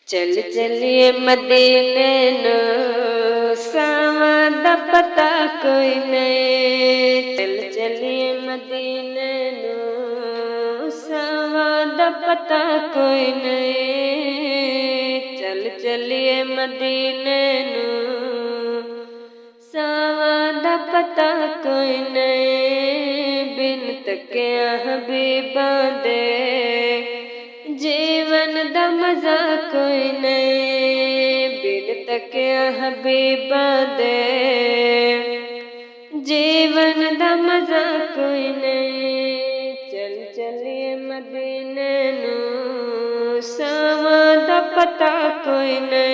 चल चलिए मदीने नो सावा दा पता कोई नहीं। चल चलिए मदीने नो सावा दा पता कोई नहीं। चल चलिए मदीने नो सावा दा पता कोई नहीं। बिन तकिया हबीबा दे जीवन दा मजा कोई नहीं। बिन तकिया हबीबा दे जीवन दा मजा कोई नहीं। चल चलिए मदीने नू सावा दा पता कोई नहीं।